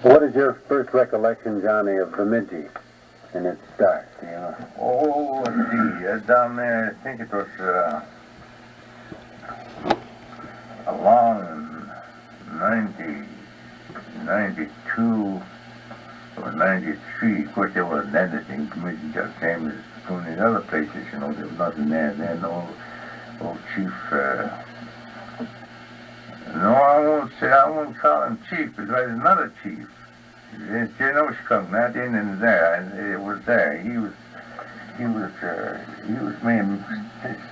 What is your first recollection, Johnny, of Bemidji in its start? Do you know? Oh, let's see. Down there, I think it was along 92 or 93. Of course, there wasn't anything. Bemidji just same as some of these other places, you know. There was nothing there. Then old chief. No, I won't call him chief because there's another chief. It's Janoshkung, not in there. It was there. He was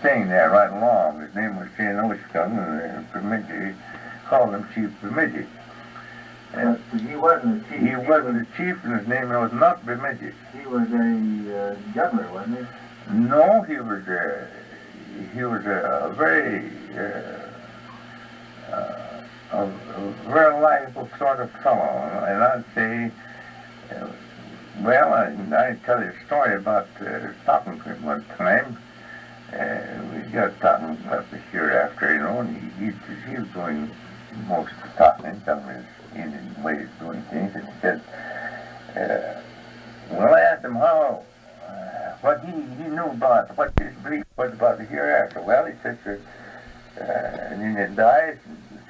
staying there right along. His name was Janoshkung, and Bemidji called him Chief Bemidji. And he wasn't a chief. He wasn't a chief, and his name was not Bemidji. He was a governor, wasn't he? No, he was a very a very likable sort of fellow, and I'd say, well, I tell you a story about talking to him one time. We got talking about the hereafter, you know, and he was doing most of the talking, telling his Indian ways of doing things, and he said, well, I asked him how, what he knew about, what his belief was about the hereafter. Well, he said, an Indian dies,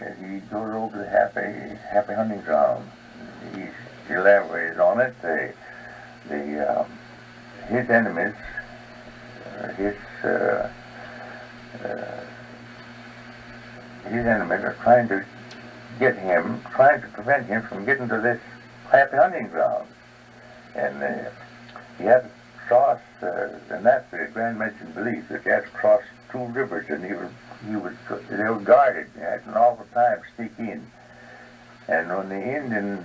and he goes over to the happy hunting ground. He elaborated on it. His enemies, his enemies are trying to prevent him from getting to this happy hunting ground. And he had to cross, and that's the Grand Medicine belief, that he had to cross two rivers, and they were guarded. He had an awful time to sneak in. And when the Indian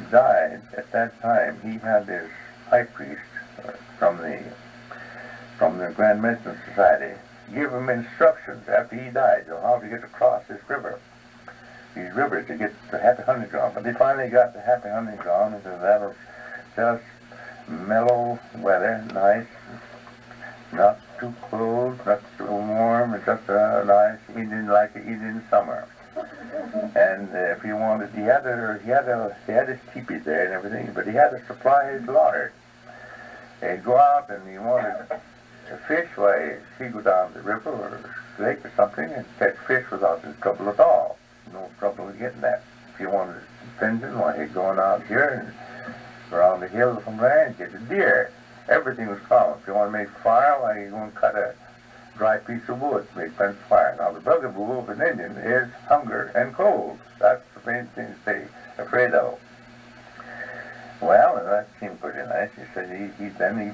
died at that time, he had this high priest from the Grand Medicine Society give him instructions after he died on how to get across this river. These rivers to get to Happy Hunting Ground. But they finally got to Happy Hunting Ground, and that was just mellow weather, nice, not too cold, not too warm, it's just a nice Indian summer. And if he wanted, he had his teepee there and everything, but he had to supply his larder. He'd go out and he wanted to fish, why he'd go down the river or lake or something and catch fish without any trouble at all. No trouble with getting that. If he wanted fencing, why he'd go out here and around the hill from there and get a deer. Everything was common. If you want to make fire, why you go and cut a dry piece of wood to make fence fire. Now the bugaboo of an Indian is hunger and cold. That's the main thing they're afraid of. Well, that seemed pretty nice. He said he'd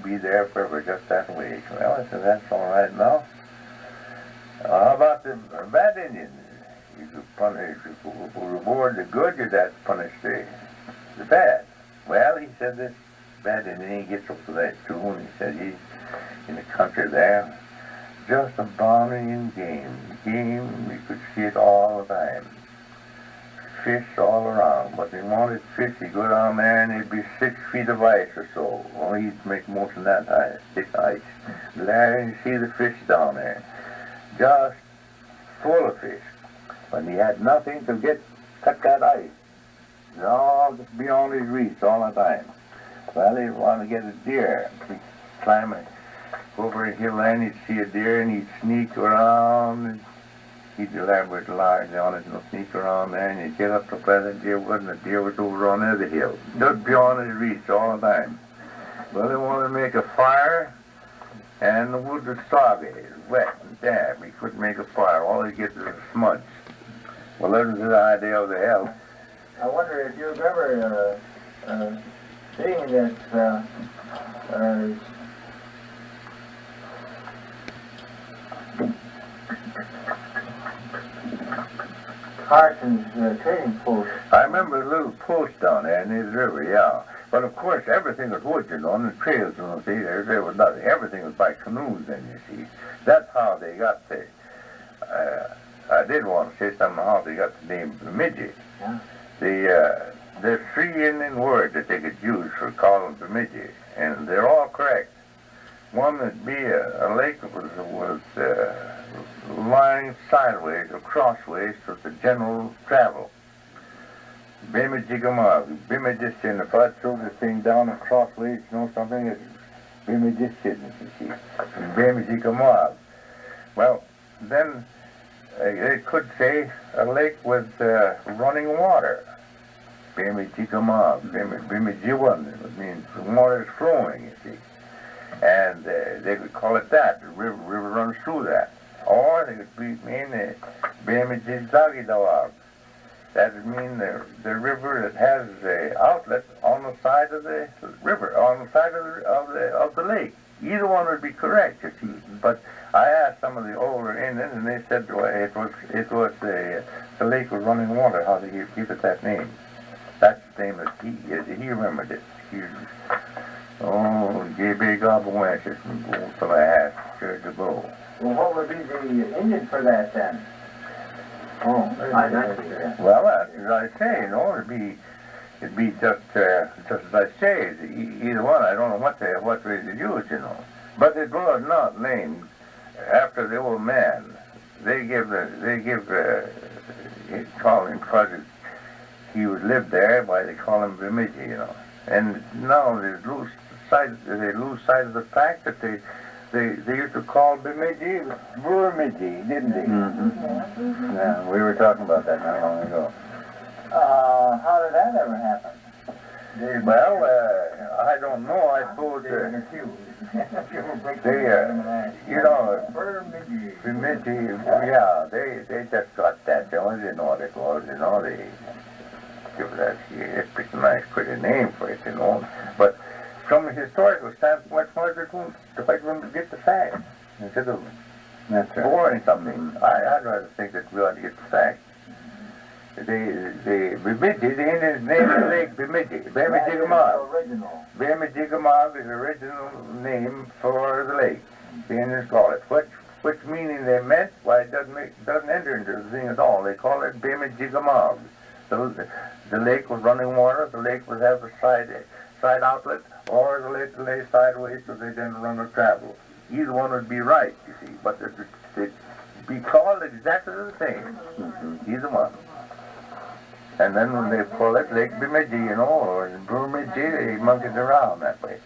be there forever just that way. Well, I said, that's all right now. How about the bad Indians? You could reward the good, you'd have to punish the bad. Well, he said this bad Indian, he gets up to that too, and he said he's in the country there, just abounding in game. Game, you could see it all the time. Fish all around, but he wanted fish, he'd go down there and it'd be 6 feet of ice or so. Well, he'd make most of that ice, thick ice. There you see the fish down there, just full of fish. When he had nothing to cut that ice, it's all just beyond his reach all the time. Well, he'd want to get a deer. He'd climb over a hill and he'd see a deer and he'd sneak around and he'd elaborate large on it and sneak around there and he'd get up to where the deer was, and the deer was over on the other hill, just beyond his reach all the time. Well, they wanted to make a fire and the wood was soggy, wet and damp. He couldn't make a fire. All he gets is a smudge. Well, that was the idea of the hell. I wonder if you've ever seen that Carson's trading post. I remember a little post down there in this river, yeah. But of course, everything was wood, you know, and the trails, you know, see, there was nothing. Everything was by canoes then, you see. That's how they got the, I did want to say something how they got the name Bemidji. Yeah. There's 3 Indian words that they could use for calling Bemidji, and they're all correct. One would be a lake that was lying sideways or crossways with the general travel. Bemidji, Bemidji, and if I throw this thing down crossways, you know something, it's Bemidji, you see. Bemidji. Well, then they could say a lake with running water. Bemidji, Bemidji one. It means the water is flowing, you see. And they would call it that. The river runs through that. Or they would mean Bemidji Zagidawag. That would mean the river that has the outlet on the side of the river, on the side of the lake. Either one would be correct, you see. But I asked some of the older Indians, and they said it was the lake with running water. How did you give it that name? That's the name that he remembered it. J.B. Gobble-Wenches from Bull till I asked Church to go. Well, what would be the Indian for that then? Oh, I see that. Well, as I say, you know, it'd be just as I say. Either one, I don't know what way to use, you know. But it was not named after the old man. They call him because he would live there. Why they call him Bemidji, you know. And now they lose sight of the fact that they used to call Bemidji Bemidji, didn't they? Mm-hmm. Yeah, we were talking about that not long ago. How did that ever happen? Well, I don't know. I suppose you know, Bemidji, yeah, they just got that. They didn't know what it was, you know. They give that it's pretty nice, pretty name for it, you know. But from a historical standpoint, what's it going to fight them to get the facts instead of boring something? I'd rather think that we ought to get the facts. The Bemidji, the Indians named the lake Bemidji. Bemidji Bemidji is the original name for the lake. The Indians call it. Which meaning they meant, why it doesn't enter into the thing at all. They call it Bemidji. The lake was running water. The lake would have a side outlet, or the lake lay sideways so they didn't run or travel. Either one would be right, you see. But it'd be called exactly the same. Mm-hmm. Either one. And then when they call it Lake Bemidji, you know, or Bemidji, they monkeyed around that way.